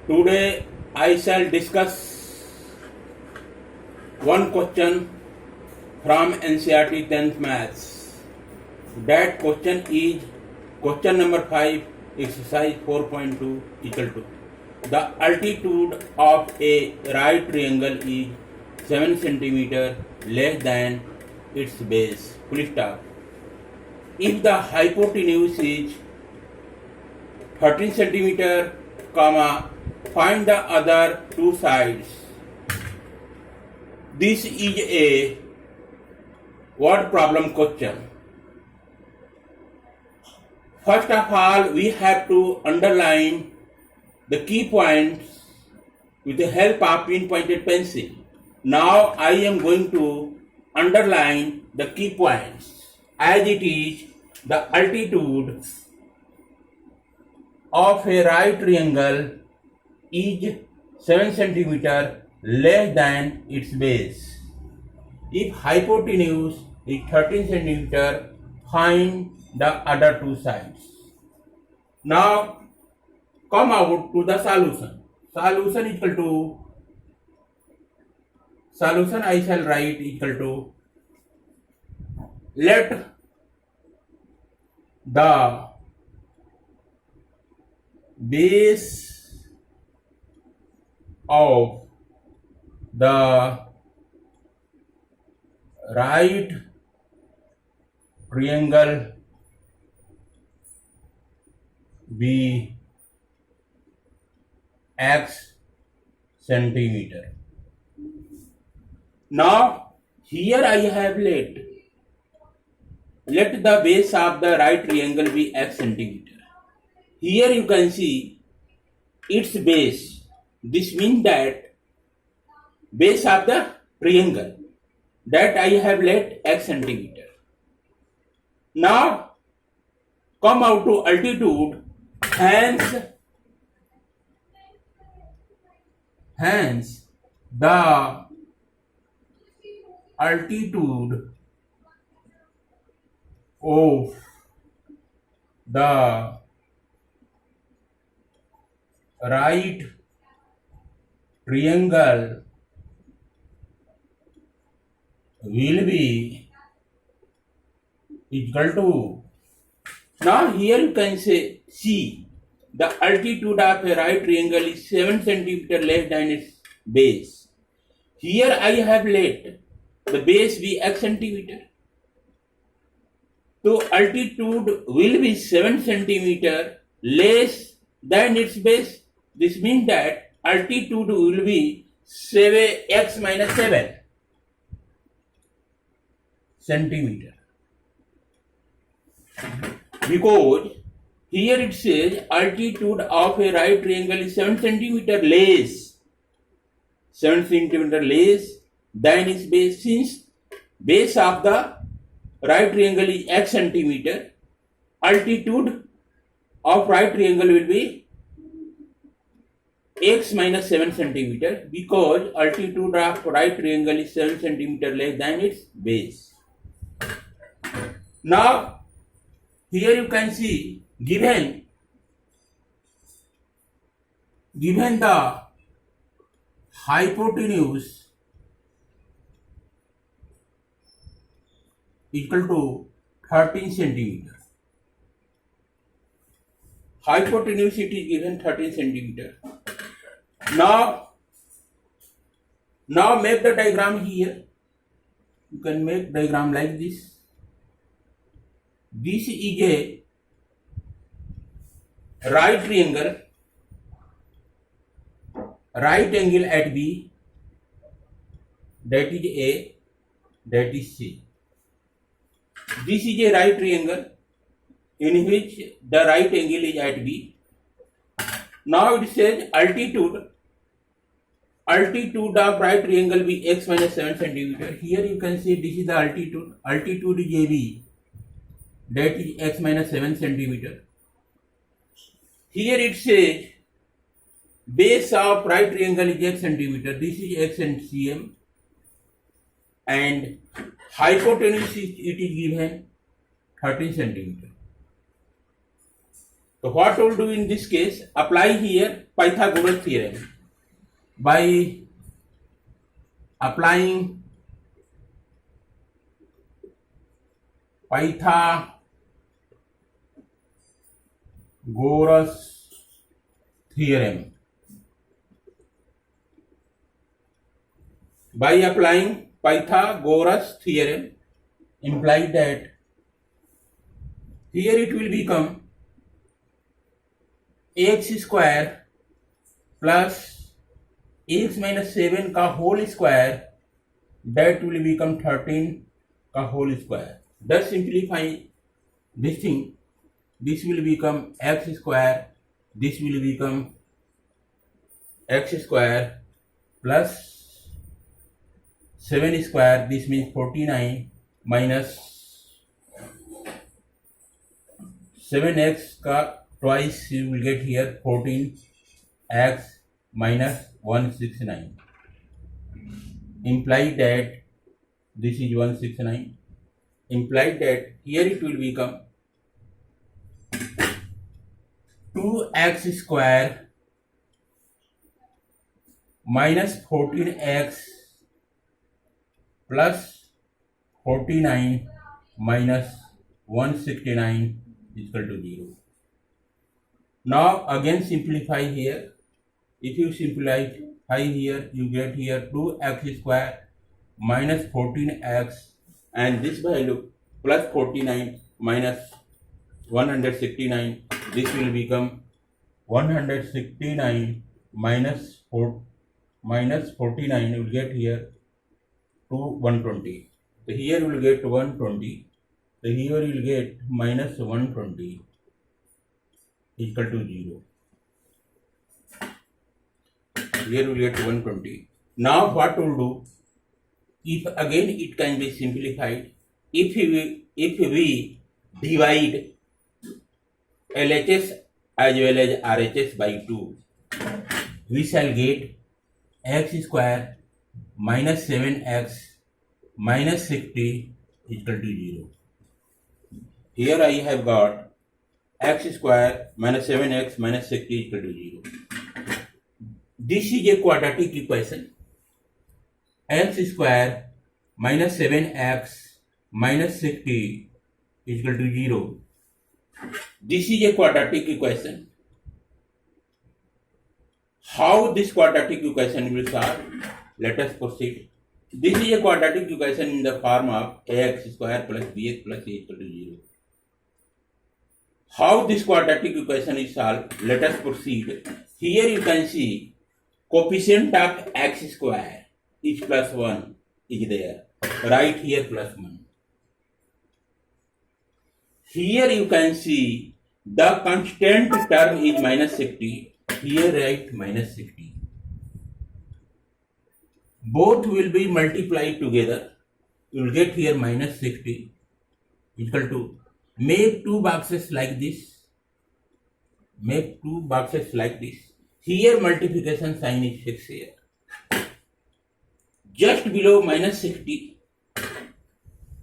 Today I shall discuss one question from NCERT 10th Maths. That question is question number 5, exercise 4.2 equal to the altitude of a right triangle is 7 cm less than its base. Full stop. If the hypotenuse is 13 cm, comma, find the other two sides. This is a word problem question. First of all, we have to underline the key points with the help of pinpointed pencil. Now I am going to underline the key points as it is the altitude of a right triangle is 7 cm less than its base. If hypotenuse is 13 cm, find the other two sides. Now come out to the solution. Solution I shall write equal to, let the base of the right triangle be x centimeter. Now here I have let the base of the right triangle be x centimeter. Here you can see its base. This means that base of the triangle that I have let x centimeter. Now come out to altitude. Hence the altitude of the right triangle will be equal to. Now here you can say, see, the altitude of a right triangle is 7 cm less than its base. Here I have let the base be x centimeter. So altitude will be 7 cm less than its base. This means that altitude will be x minus 7 centimeter. Because here it says altitude of a right triangle is 7 cm less than its base. Since base of the right triangle is x centimeter, altitude of right triangle will be x minus 7 centimeter, because altitude of right triangle is 7 centimeter less than its base. Now here you can see, given the hypotenuse equal to 13 centimeter. Hypotenuse it is given 13 centimeter. Now make the diagram here. You can make diagram like this. This is a right triangle, right angle at B, that is A, that is C. This is a right triangle in which the right angle is at B. Now it says altitude of right triangle be x minus 7 centimeter. Here you can see this is the altitude. Altitude is AB, that is x minus 7 centimeter. Here it says base of right triangle is x centimeter. This is x and cm, and hypotenuse it is given 13 centimeter. So what we'll do in this case, apply here Pythagoras theorem. By applying Pythagoras theorem. By applying Pythagoras theorem, implied that here it will become x square plus x minus 7 का whole square, that will become 13 का whole square. Thus simplify this thing, this will become x square, this will become x square plus 7 square, this means 49 minus 7x का twice you will get here 14x minus 169. Implied that this is 169. Implied that here it will become 2x square minus 14x plus 49 minus 169 is equal to 0. Now again simplify here. If you simplify here, you get here 2x square minus 14x and this value plus 49 minus 169. This will become 169 minus 49. You will get here to 120. So here you will get 120. So here you will get minus 120 equal to 0. Here we will get 120. Now what we will do? If again it can be simplified, if we divide LHS as well as RHS by 2, we shall get x square minus 7x minus 60 equal to 0. Here I have got x square minus 7x minus 60 equal to 0. This is a quadratic equation. X square minus 7x minus 60 is equal to 0. This is a quadratic equation. How this quadratic equation will solve? Let us proceed. This is a quadratic equation in the form of ax square plus bx plus c equal to 0. How this quadratic equation is solved? Let us proceed. Here you can see coefficient of x square is plus 1 is there. Right here plus 1. Here you can see the constant term is minus 60. Here write minus 60. Both will be multiplied together. You will get here minus 60 equal to, make two boxes like this. Make two boxes like this. Here multiplication sign is fixed here. Just below minus 60,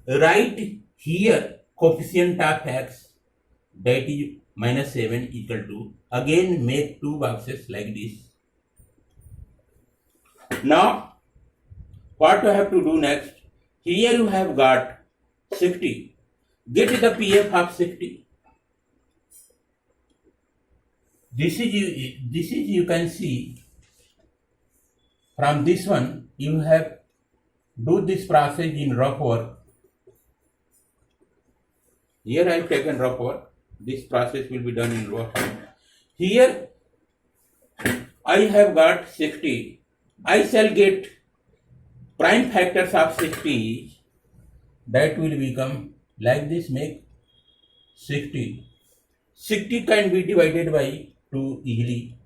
write here coefficient of x, that is minus 7 equal to, again make two boxes like this. Now what you have to do next? Here you have got 60. Get the PF of 60. This is you can see from this one. You have do this process in rough work. Here I have taken rough work. This process will be done in rough work. Here I have got 60. I shall get prime factors of 60. That will become like this. Make 60. 60 can be divided by 2 easily.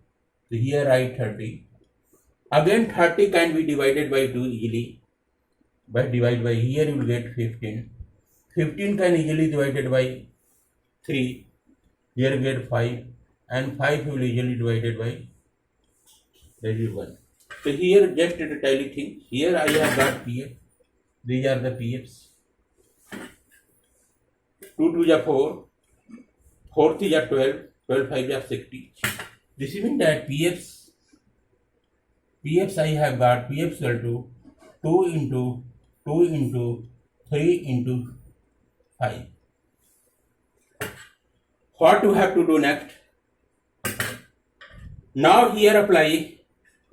So here write 30. Again 30 can be divided by 2 easily. But divide by, here you will get 15. 15 can easily divided by 3. Here you get 5. And 5 will easily divided by, that is 1. So here just a tally thing. Here I have got PF. These are the PFs. 2 to the 4. 4 to the 12. 12 5 are 60. This means that PFs I have got PF equal to 2 into 2 into 3 into 5. What you have to do next? Now here apply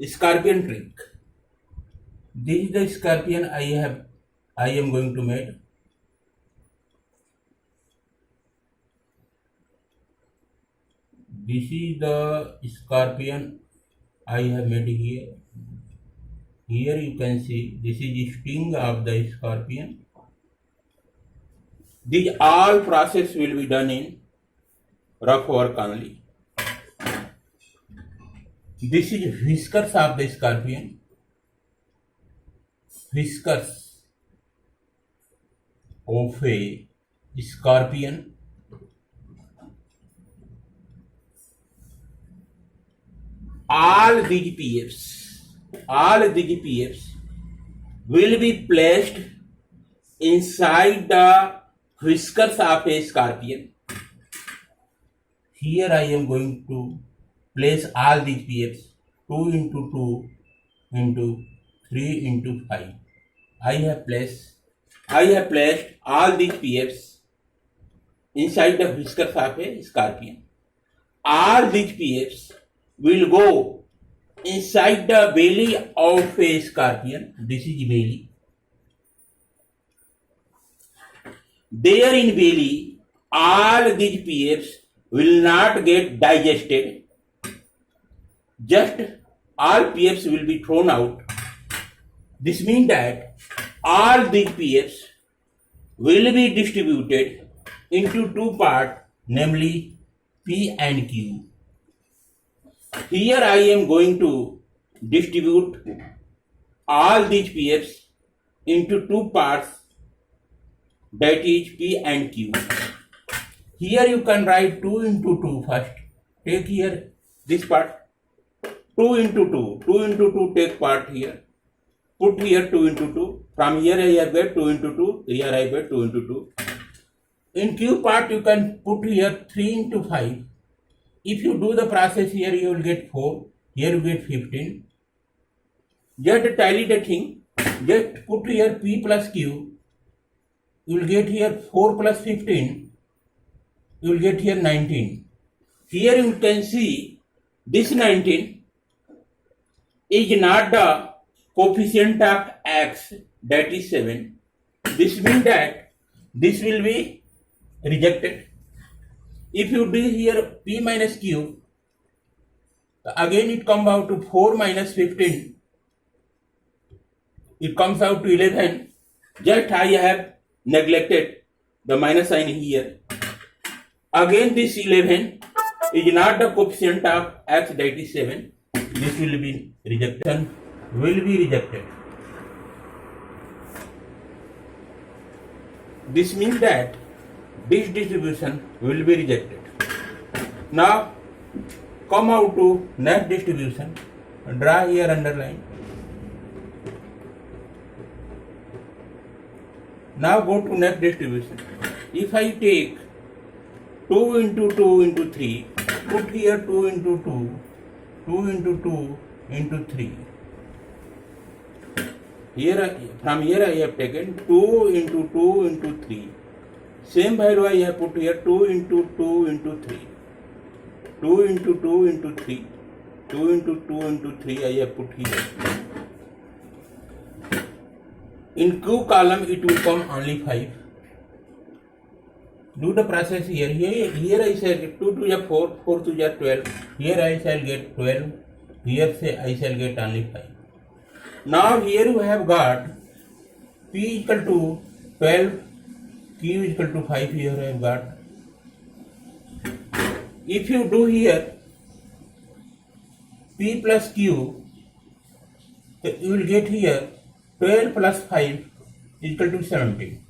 scorpion trick. This is the scorpion I am going to make. This is the scorpion I have made here. Here you can see this is the sting of the scorpion. These all process will be done in rough work only. This is whiskers of the scorpion. Whiskers of a scorpion. All these PFs will be placed inside the whiskers of a scorpion. Here I am going to place all these PFs 2 into 2 into 3 into 5. I have placed all these PFs inside the whiskers of a scorpion. All these PFs will go inside the belly of a scorpion. This is belly. There in belly, all these PFs will not get digested. Just all PFs will be thrown out. This means that all these PFs will be distributed into two parts, namely P and Q. Here I am going to distribute all these PFs into two parts, that is P and Q. Here you can write 2 into 2 first. Take here this part. 2 into 2. 2 into 2 take part here. Put here 2 into 2. From here I have got 2 into 2. Here I have got 2 into 2. In Q part you can put here 3 into 5. If you do the process here, you will get 4. Here you get 15. Just tally the thing. Just put here P plus Q. You will get here 4 plus 15. You will get here 19. Here you can see this 19 is not the coefficient of x, that is 7. This means that this will be rejected. If you do here P minus Q, again it comes out to 4 minus 15. It comes out to 11. Just I have neglected the minus sign here. Again this 11 is not the coefficient of x, that is 7. This will be rejected. This means that this distribution will be rejected. Now come out to next distribution. Draw here underline. Now go to next distribution. If I take 2 into 2 into 3, put here 2 into 2, 2 into 2 into 3. From here I have taken 2 into 2 into 3. Same value I have put here 2 into 2 into 3. 2 into 2 into 3. 2 into 2 into 3 I have put here. In Q column it will come only 5. Do the process here. Here I shall get 2 to the 4, 4 to the 12. Here I shall get 12. Here say I shall get only 5. Now here you have got P equal to 12, Q is equal to 5 here I have got. If you do here P plus Q, you will get here 12 plus 5 is equal to 17.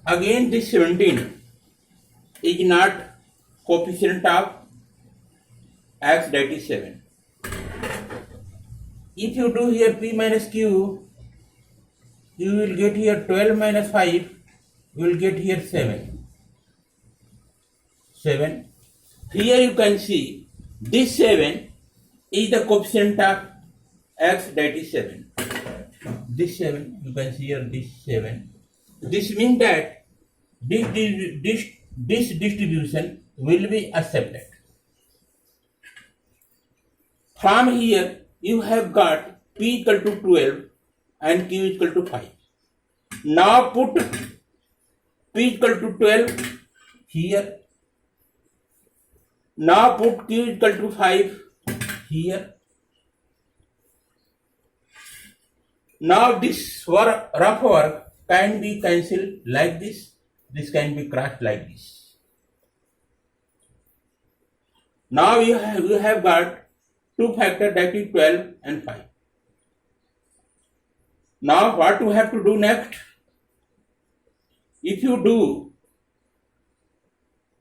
Again this 17 is not coefficient of x, that is 7. If you do here P minus Q, you will get here 12 minus 5, you will get here 7. Here you can see this 7 is the coefficient of x, that is 7. This 7, you can see here this 7. This means that this distribution will be accepted. From here, you have got P equal to 12 and Q equal to 5. Now put P equal to 12 here. Now put Q equal to 5 here. Now this rough work can be cancelled like this. This can be crossed like this. Now you have got two factors, that is 12 and 5. Now what you have to do next? If you do,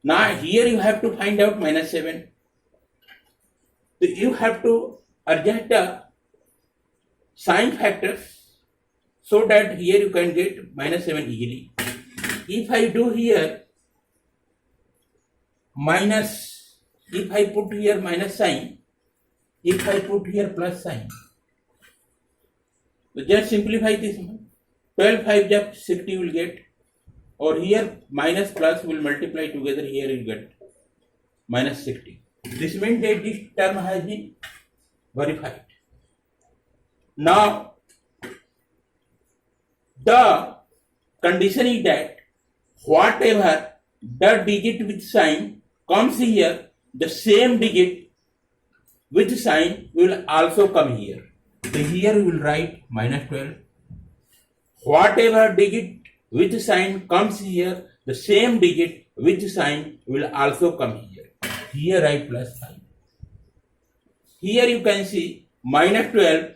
now here you have to find out minus 7. So you have to adjust the sign factors so that here you can get minus 7 easily. If I do here minus, if I put here minus sign, if I put here plus sign, so just simplify this one. 12 5 jab 60 will get, or here minus plus will multiply together, here you get minus 60. This means that this term has been verified. Now the condition is that whatever the digit with sign comes here, the same digit with sign will also come here. So here we will write minus 12. Whatever digit with sign comes here, the same digit with sign will also come here. Here write plus 5. Here you can see minus 12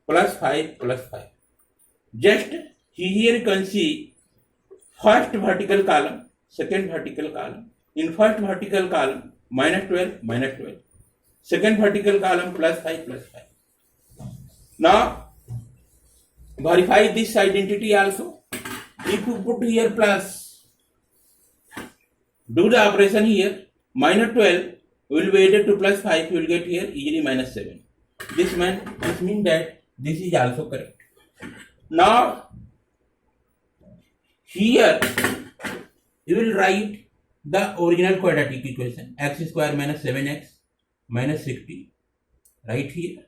plus 5 plus 5. Just here you can see first vertical column, second vertical column. In first vertical column minus 12, second vertical column plus 5 plus 5. Now verify this identity also. If you put here plus, do the operation here, minus 12 will be added to plus 5, you will get here easily minus 7. This means that this is also correct. Now here you will write the original quadratic equation, x square minus 7x minus 60, right here.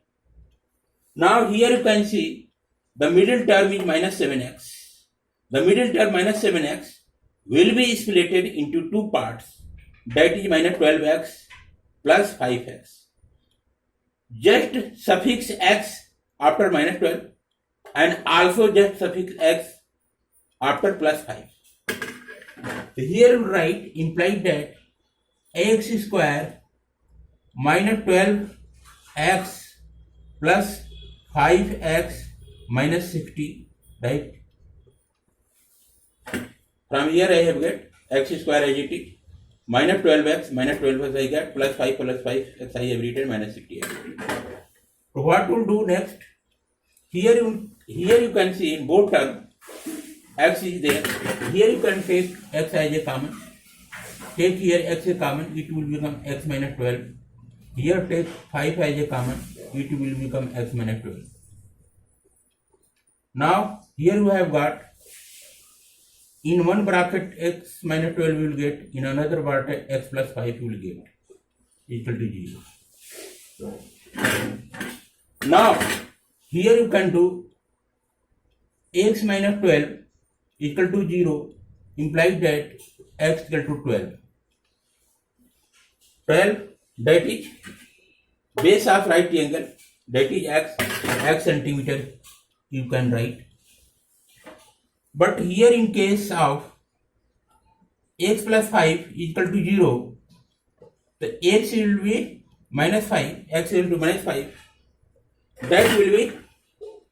Now here you can see the middle term is minus 7x. The middle term minus 7x will be split into two parts, that is minus 12x plus 5x. Just suffix x after minus 12 and also just suffix x after plus 5. So here we write implied that x square minus 12x plus 5x minus 60, right? From here I have get x square as it is, minus 12x I get, plus 5 x I have written, minus 60 I have written. So what we'll do next? Here you can see in both terms x is there. Here you can take x as a common. Take here x a common, it will become x minus 12. Here take 5 as a common, it will become x minus 12. Now here you have got in one bracket x minus 12 will get, in another bracket x plus 5 will get, equal to 0. Now here you can do x minus 12 equal to 0 implies that x equal to 12. 12 that is base of right triangle, that is x centimeter you can write. But here in case of x plus 5 equal to 0, the x will be minus 5, x equal to minus 5. That will be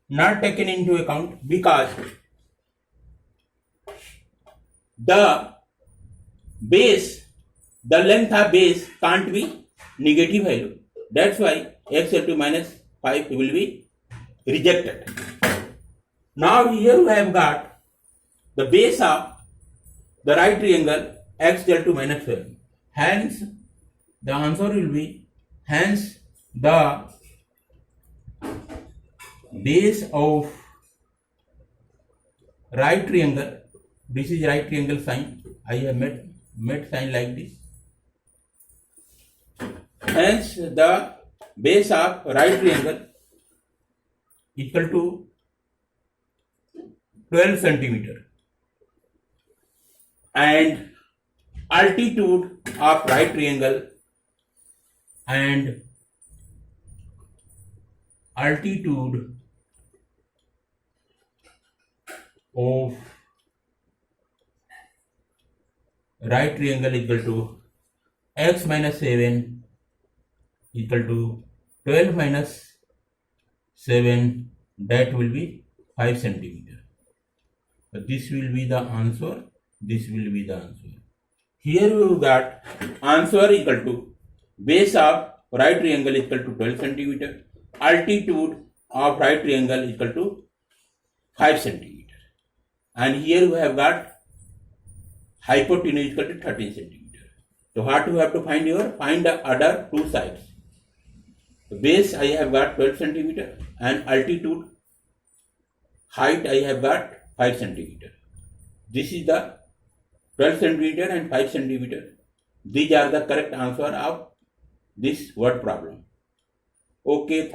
not taken into account because the length of base can't be negative value. That's why x equal to minus 5 will be rejected. Now here we have got the base of the right triangle x equal to minus 7. Hence, the answer will be, hence the base of right triangle, this is right triangle sign, I have made sign like this. Hence, the base of right triangle equal to 12 centimeter, and altitude of right triangle and altitude of right triangle equal to x minus 7 equal to 12 minus 7, that will be 5 centimeter. So this will be the answer, this will be the answer. Here you got answer equal to base of right triangle equal to 12 centimeter, altitude of right triangle equal to 5 centimeter, and here we have got hypotenuse equal to 13 centimeter. So what you have to find here? Find the other two sides. The base I have got 12 centimeter and altitude height I have got 5 centimeter. This is the 12 centimeter and 5 centimeter. These are the correct answer of this word problem. Okay, thank you.